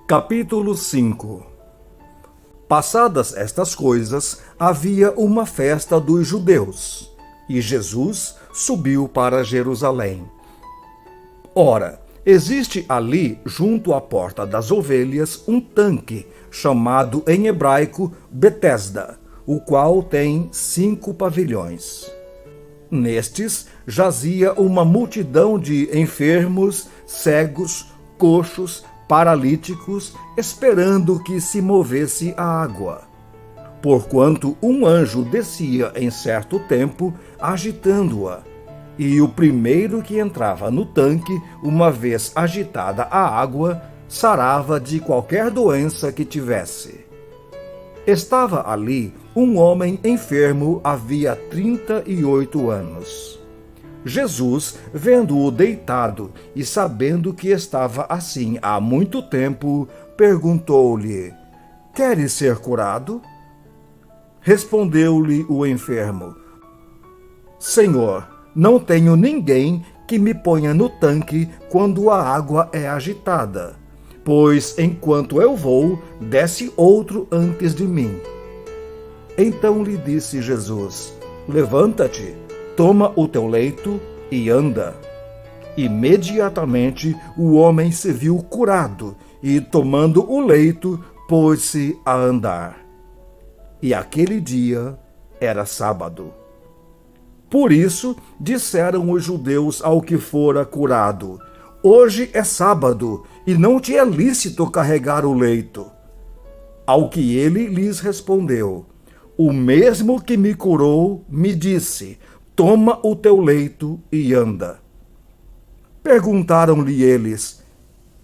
Capítulo 5. Passadas estas coisas, havia uma festa dos judeus, e Jesus subiu para Jerusalém. Ora, existe ali, junto à porta das ovelhas, um tanque, chamado em hebraico Betesda, o qual tem 5 pavilhões. Nestes jazia uma multidão de enfermos, cegos, coxos, paralíticos, esperando que se movesse a água. Porquanto um anjo descia em certo tempo, agitando-a, e o primeiro que entrava no tanque, uma vez agitada a água, sarava de qualquer doença que tivesse. Estava ali um homem enfermo havia 38 anos. Jesus, vendo-o deitado e sabendo que estava assim há muito tempo, perguntou-lhe: Queres ser curado? Respondeu-lhe o enfermo: Senhor, não tenho ninguém que me ponha no tanque quando a água é agitada, pois enquanto eu vou, desce outro antes de mim. Então lhe disse Jesus: Levanta-te, toma o teu leito e anda. Imediatamente o homem se viu curado e, tomando o leito, pôs-se a andar. E aquele dia era sábado. Por isso disseram os judeus ao que fora curado: Hoje é sábado e não te é lícito carregar o leito. Ao que ele lhes respondeu: O mesmo que me curou me disse: Toma o teu leito e anda. Perguntaram-lhe eles: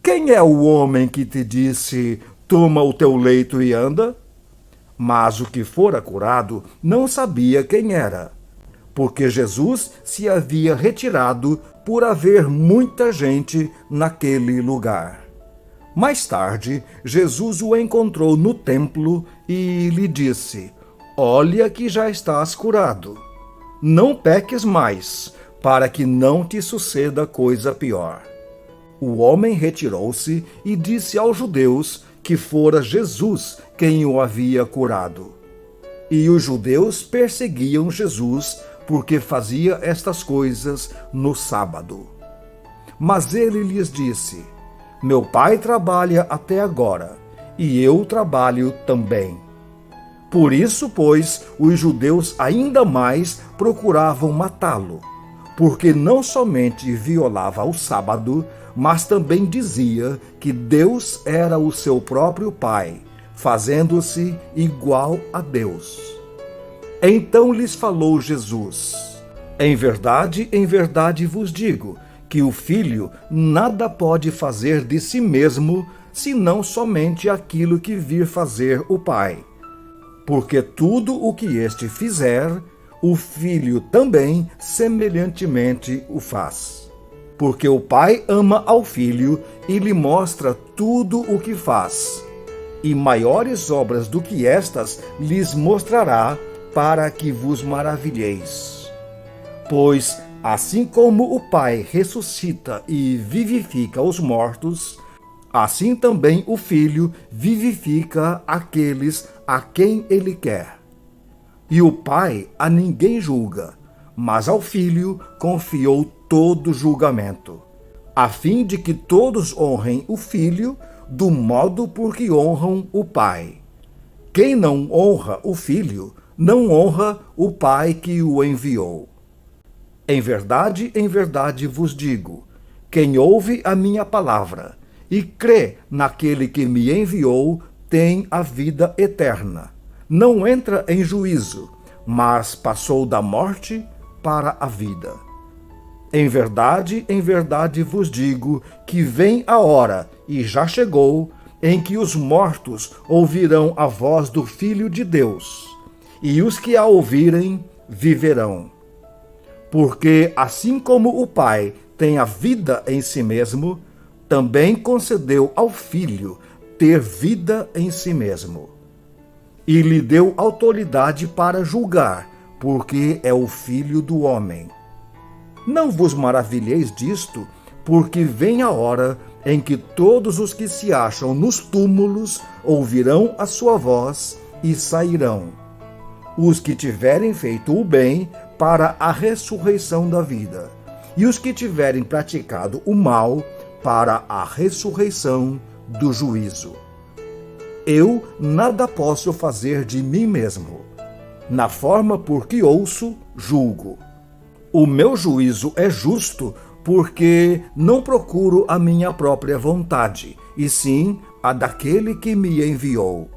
Quem é o homem que te disse: Toma o teu leito e anda? Mas o que fora curado não sabia quem era, porque Jesus se havia retirado por haver muita gente naquele lugar. Mais tarde, Jesus o encontrou no templo e lhe disse: Olha que já estás curado. Não peques mais, para que não te suceda coisa pior. O homem retirou-se e disse aos judeus que fora Jesus quem o havia curado. E os judeus perseguiam Jesus porque fazia estas coisas no sábado. Mas ele lhes disse: Meu pai trabalha até agora, e eu trabalho também. Por isso, pois, os judeus ainda mais procuravam matá-lo, porque não somente violava o sábado, mas também dizia que Deus era o seu próprio Pai, fazendo-se igual a Deus. Então lhes falou Jesus: em verdade vos digo, que o Filho nada pode fazer de si mesmo, senão somente aquilo que vir fazer o Pai. Porque tudo o que este fizer, o Filho também semelhantemente o faz. Porque o Pai ama ao Filho e lhe mostra tudo o que faz. E maiores obras do que estas lhes mostrará, para que vos maravilheis. Pois, assim como o Pai ressuscita e vivifica os mortos, assim também o Filho vivifica aqueles a quem ele quer. E o Pai a ninguém julga, mas ao Filho confiou todo julgamento, a fim de que todos honrem o Filho do modo por que honram o Pai. Quem não honra o Filho, não honra o Pai que o enviou. Em verdade vos digo, quem ouve a minha palavra e crê naquele que me enviou, tem a vida eterna. Não entra em juízo, mas passou da morte para a vida. Em verdade vos digo que vem a hora, e já chegou, em que os mortos ouvirão a voz do Filho de Deus, e os que a ouvirem viverão. Porque assim como o Pai tem a vida em si mesmo, também concedeu ao Filho ter vida em si mesmo. E lhe deu autoridade para julgar, porque é o Filho do homem. Não vos maravilheis disto, porque vem a hora em que todos os que se acham nos túmulos ouvirão a sua voz e sairão. Os que tiverem feito o bem para a ressurreição da vida, e os que tiverem praticado o mal para a ressurreição do juízo. Eu nada posso fazer de mim mesmo. Na forma por que ouço, julgo. O meu juízo é justo porque não procuro a minha própria vontade, e sim a daquele que me enviou.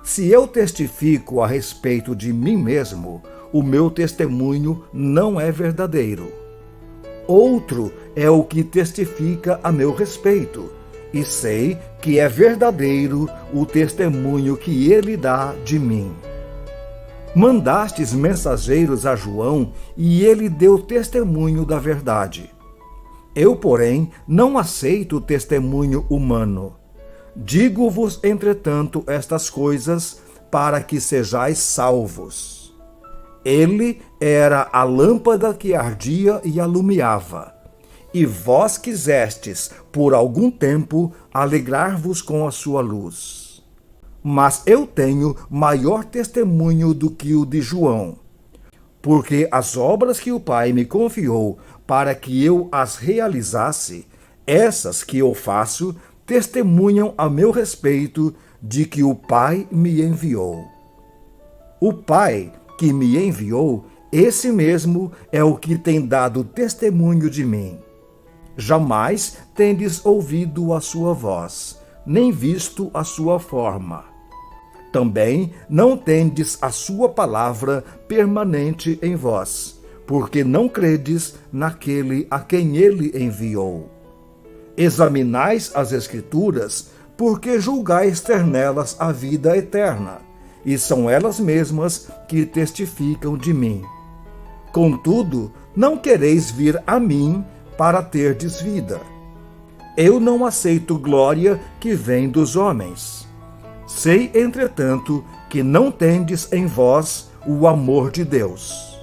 Se eu testifico a respeito de mim mesmo, o meu testemunho não é verdadeiro. Outro é o que testifica a meu respeito, e sei que é verdadeiro o testemunho que ele dá de mim. Mandastes mensageiros a João, e ele deu testemunho da verdade. Eu, porém, não aceito o testemunho humano. Digo-vos, entretanto, estas coisas, para que sejais salvos. Ele era a lâmpada que ardia e alumiava. E vós quisestes, por algum tempo, alegrar-vos com a sua luz. Mas eu tenho maior testemunho do que o de João, porque as obras que o Pai me confiou para que eu as realizasse, essas que eu faço, testemunham a meu respeito de que o Pai me enviou. O Pai que me enviou, esse mesmo é o que tem dado testemunho de mim. Jamais tendes ouvido a sua voz, nem visto a sua forma. Também não tendes a sua palavra permanente em vós, porque não credes naquele a quem ele enviou. Examinais as Escrituras, porque julgais ter nelas a vida eterna, e são elas mesmas que testificam de mim. Contudo, não quereis vir a mim para terdes vida. Eu não aceito glória que vem dos homens. Sei, entretanto, que não tendes em vós o amor de Deus.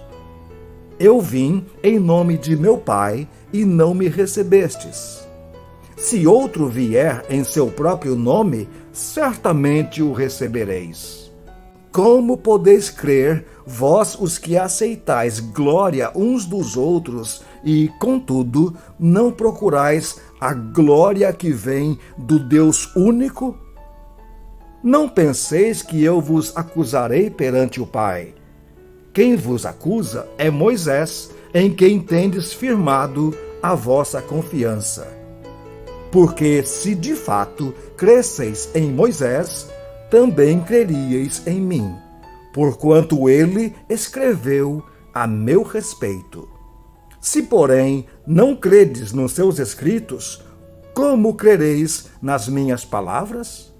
Eu vim em nome de meu Pai e não me recebestes. Se outro vier em seu próprio nome, certamente o recebereis. Como podeis crer, vós os que aceitais glória uns dos outros e, contudo, não procurais a glória que vem do Deus único? Não penseis que eu vos acusarei perante o Pai. Quem vos acusa é Moisés, em quem tendes firmado a vossa confiança. Porque se de fato cresceis em Moisés, também creríeis em mim, porquanto ele escreveu a meu respeito. Se, porém, não credes nos seus escritos, como crereis nas minhas palavras?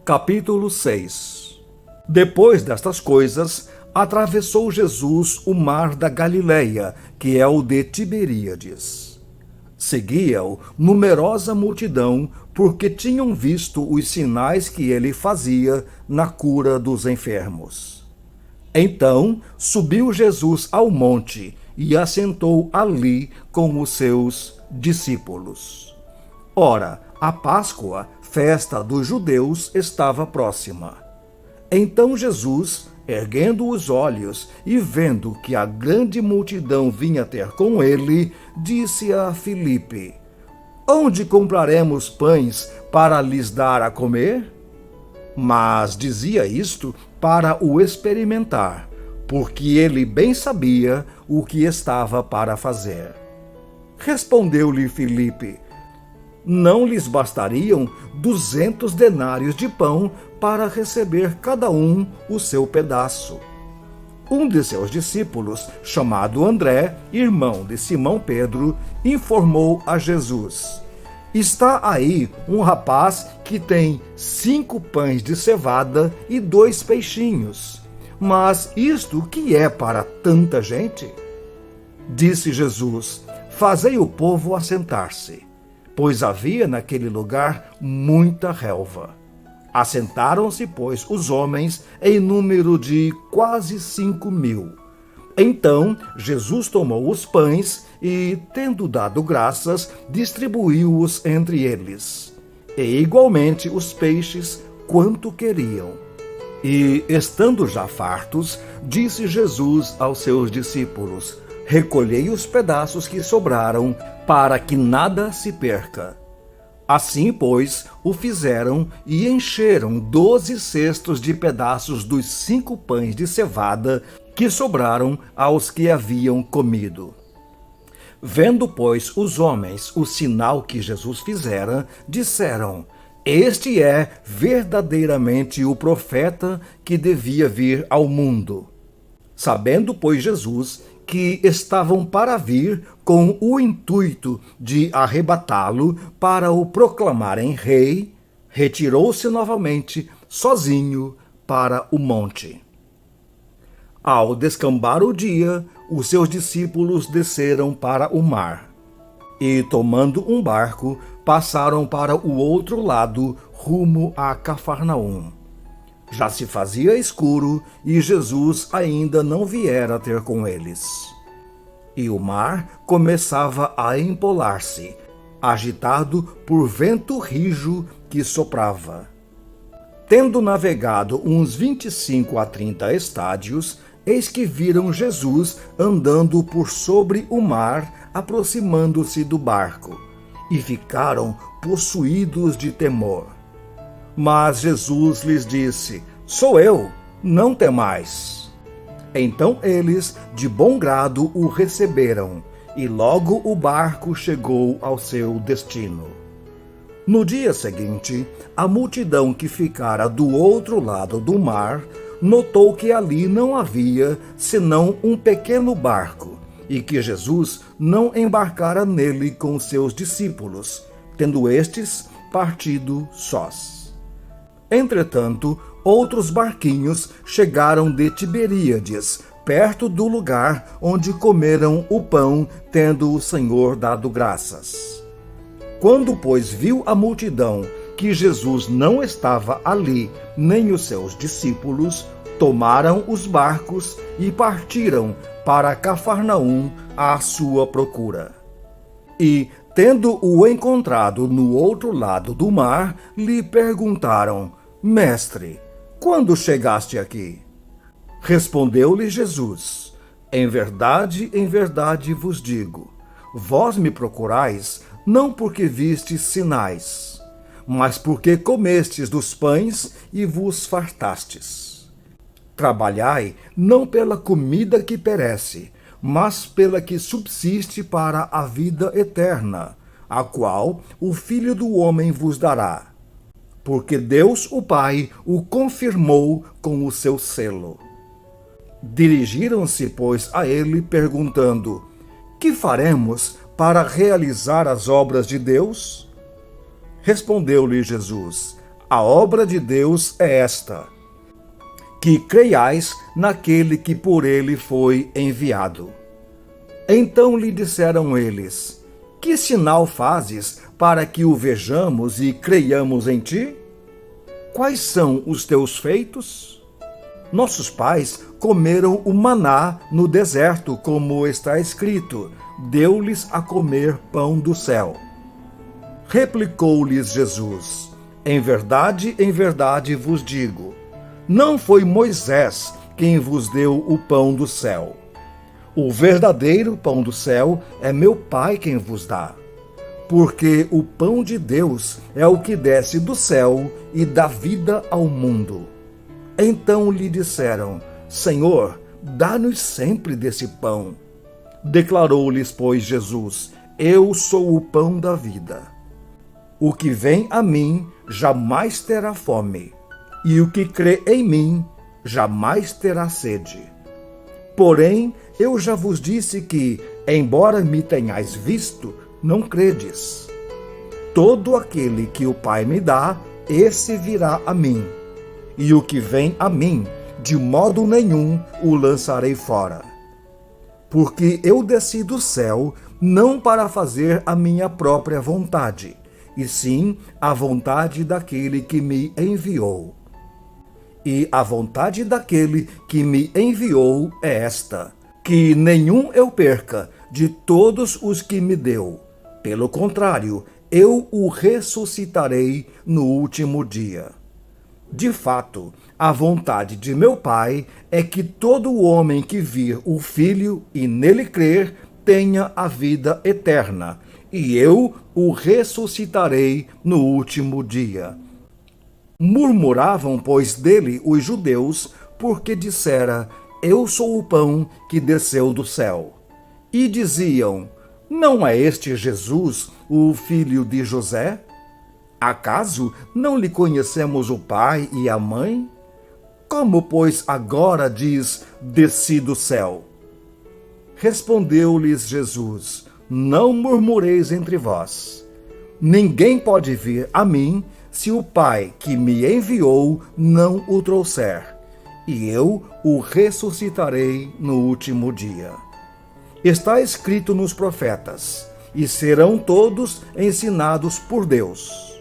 Capítulo 6. Depois destas coisas, atravessou Jesus o mar da Galileia, que é o de Tiberíades. Seguia-o numerosa multidão, porque tinham visto os sinais que ele fazia na cura dos enfermos. Então subiu Jesus ao monte e assentou ali com os seus discípulos. Ora, a Páscoa, festa dos judeus, estava próxima. Então Jesus, erguendo os olhos e vendo que a grande multidão vinha ter com ele, disse a Filipe: Onde compraremos pães para lhes dar a comer? Mas dizia isto para o experimentar, porque ele bem sabia o que estava para fazer. Respondeu-lhe Filipe: Não lhes bastariam 200 denários de pão para receber cada um o seu pedaço. Um de seus discípulos, chamado André, irmão de Simão Pedro, informou a Jesus: Está aí um rapaz que tem 5 pães de cevada e 2 peixinhos. Mas isto que é para tanta gente? Disse Jesus: Fazei o povo assentar-se. Pois havia naquele lugar muita relva. Assentaram-se, pois, os homens em número de quase 5.000. Então Jesus tomou os pães e, tendo dado graças, distribuiu-os entre eles, e igualmente os peixes, quanto queriam. E, estando já fartos, disse Jesus aos seus discípulos: recolhei os pedaços que sobraram, para que nada se perca. Assim, pois, o fizeram e encheram 12 cestos de pedaços dos 5 pães de cevada que sobraram aos que haviam comido. Vendo, pois, os homens o sinal que Jesus fizera, disseram: este é verdadeiramente o profeta que devia vir ao mundo. Sabendo, pois, Jesus que estavam para vir com o intuito de arrebatá-lo para o proclamarem rei, retirou-se novamente sozinho para o monte. Ao descambar o dia, os seus discípulos desceram para o mar e, tomando um barco, passaram para o outro lado, rumo a Cafarnaum. Já se fazia escuro e Jesus ainda não viera ter com eles. E o mar começava a empolar-se, agitado por vento rijo que soprava. Tendo navegado uns 25 a 30 estádios, eis que viram Jesus andando por sobre o mar, aproximando-se do barco, e ficaram possuídos de temor. Mas Jesus lhes disse: sou eu, não temais. Então eles, de bom grado, o receberam, e logo o barco chegou ao seu destino. No dia seguinte, a multidão que ficara do outro lado do mar notou que ali não havia senão um pequeno barco, e que Jesus não embarcara nele com seus discípulos, tendo estes partido sós. Entretanto, outros barquinhos chegaram de Tiberíades, perto do lugar onde comeram o pão, tendo o Senhor dado graças. Quando, pois, viu a multidão que Jesus não estava ali, nem os seus discípulos, tomaram os barcos e partiram para Cafarnaum à sua procura. E, tendo-o encontrado no outro lado do mar, lhe perguntaram: Mestre, quando chegaste aqui? Respondeu-lhe Jesus: em verdade vos digo, vós me procurais, não porque vistes sinais, mas porque comestes dos pães e vos fartastes. Trabalhai não pela comida que perece, mas pela que subsiste para a vida eterna, a qual o Filho do Homem vos dará. Porque Deus, o Pai, o confirmou com o seu selo. Dirigiram-se, pois, a ele, perguntando: que faremos para realizar as obras de Deus? Respondeu-lhe Jesus: a obra de Deus é esta, que creiais naquele que por ele foi enviado. Então lhe disseram eles: que sinal fazes para que o vejamos e creiamos em ti? Quais são os teus feitos? Nossos pais comeram o maná no deserto, como está escrito: deu-lhes a comer pão do céu. Replicou-lhes Jesus: em verdade vos digo, não foi Moisés quem vos deu o pão do céu. O verdadeiro pão do céu é meu Pai quem vos dá. Porque o pão de Deus é o que desce do céu e dá vida ao mundo. Então lhe disseram: Senhor, dá-nos sempre desse pão. Declarou-lhes, pois, Jesus: eu sou o pão da vida. O que vem a mim jamais terá fome, e o que crê em mim jamais terá sede. Porém, eu já vos disse que, embora me tenhais visto, não credes. Todo aquele que o Pai me dá, esse virá a mim. E o que vem a mim, de modo nenhum o lançarei fora. Porque eu desci do céu, não para fazer a minha própria vontade, e sim a vontade daquele que me enviou. E a vontade daquele que me enviou é esta: que nenhum eu perca de todos os que me deu. Pelo contrário, eu o ressuscitarei no último dia. De fato, a vontade de meu Pai é que todo homem que vir o Filho e nele crer tenha a vida eterna, e eu o ressuscitarei no último dia. Murmuravam, pois, dele os judeus, porque dissera: Eu sou o pão que desceu do céu. E diziam: Não é este Jesus, o filho de José? Acaso não lhe conhecemos o pai e a mãe? Como, pois, agora diz: Desci do céu? Respondeu-lhes Jesus: Não murmureis entre vós. Ninguém pode vir a mim se o Pai que me enviou não o trouxer, e eu o ressuscitarei no último dia. Está escrito nos profetas: e serão todos ensinados por Deus.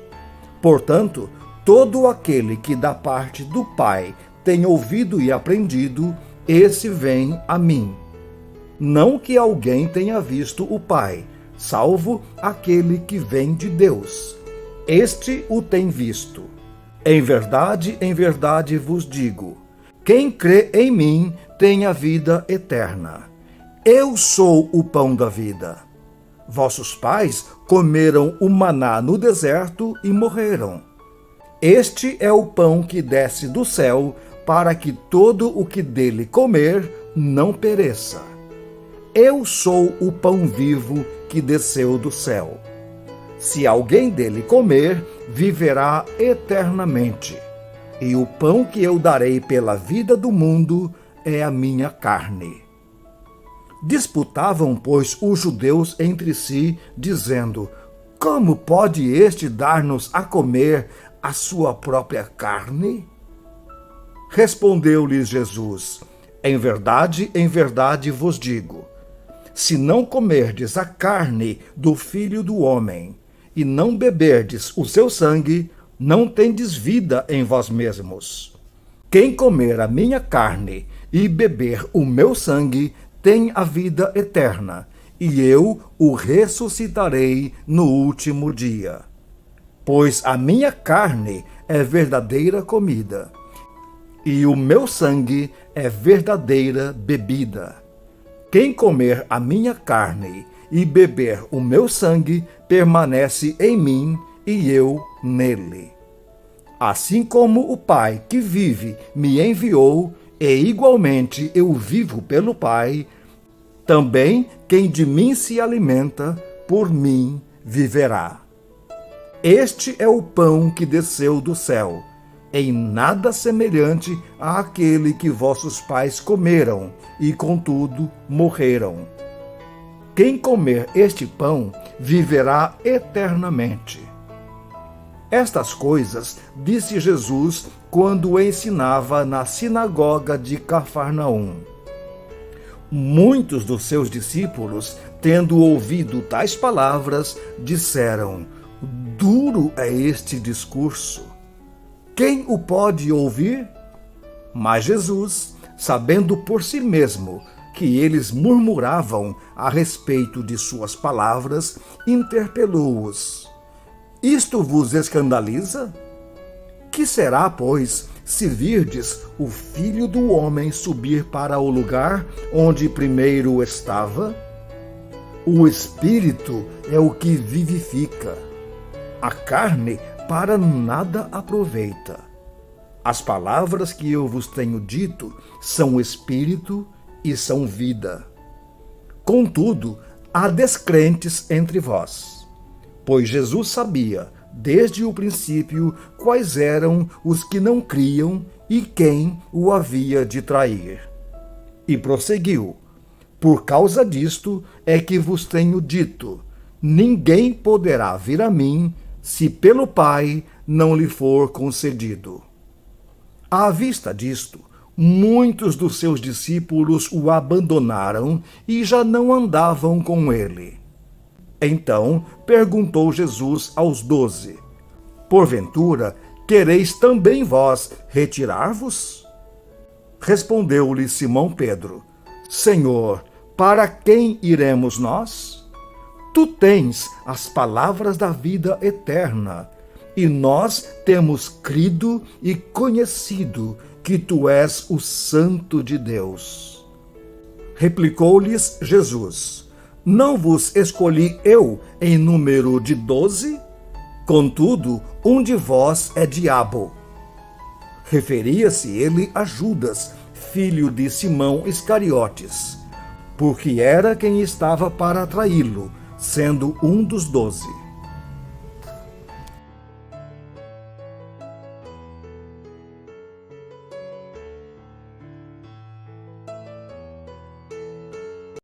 Portanto, todo aquele que da parte do Pai tem ouvido e aprendido, esse vem a mim. Não que alguém tenha visto o Pai, salvo aquele que vem de Deus. Este o tem visto. Em verdade vos digo: quem crê em mim tem a vida eterna. Eu sou o pão da vida. Vossos pais comeram o maná no deserto e morreram. Este é o pão que desce do céu, para que todo o que dele comer não pereça. Eu sou o pão vivo que desceu do céu. Se alguém dele comer, viverá eternamente. E o pão que eu darei pela vida do mundo é a minha carne. Disputavam, pois, os judeus entre si, dizendo: Como pode este dar-nos a comer a sua própria carne? Respondeu-lhes Jesus: em verdade vos digo, se não comerdes a carne do Filho do Homem e não beberdes o seu sangue, não tendes vida em vós mesmos. Quem comer a minha carne e beber o meu sangue tem a vida eterna, e eu o ressuscitarei no último dia. Pois a minha carne é verdadeira comida, e o meu sangue é verdadeira bebida. Quem comer a minha carne e beber o meu sangue permanece em mim e eu nele. Assim como o Pai que vive me enviou, e igualmente eu vivo pelo Pai, também quem de mim se alimenta, por mim viverá. Este é o pão que desceu do céu, em nada semelhante àquele que vossos pais comeram e, contudo, morreram. Quem comer este pão viverá eternamente. Estas coisas disse Jesus quando ensinava na sinagoga de Cafarnaum. Muitos dos seus discípulos, tendo ouvido tais palavras, disseram: Duro é este discurso. Quem o pode ouvir? Mas Jesus, sabendo por si mesmo que eles murmuravam a respeito de suas palavras, interpelou-os: Isto vos escandaliza? Que será, pois, se virdes o Filho do Homem subir para o lugar onde primeiro estava? O Espírito é o que vivifica. A carne para nada aproveita. As palavras que eu vos tenho dito são espírito e são vida. Contudo, há descrentes entre vós. Pois Jesus sabia, desde o princípio, quais eram os que não criam e quem o havia de trair. E prosseguiu: Por causa disto é que vos tenho dito: ninguém poderá vir a mim se pelo Pai não lhe for concedido. À vista disto, muitos dos seus discípulos o abandonaram e já não andavam com ele. Então perguntou Jesus aos 12: Porventura, quereis também vós retirar-vos? Respondeu-lhe Simão Pedro: Senhor, para quem iremos nós? Tu tens as palavras da vida eterna, e nós temos crido e conhecido que tu és o Santo de Deus. Replicou-lhes Jesus: Não vos escolhi eu em número de 12? Contudo, um de vós é diabo. Referia-se ele a Judas, filho de Simão Iscariotes, porque era quem estava para traí-lo, sendo um dos 12.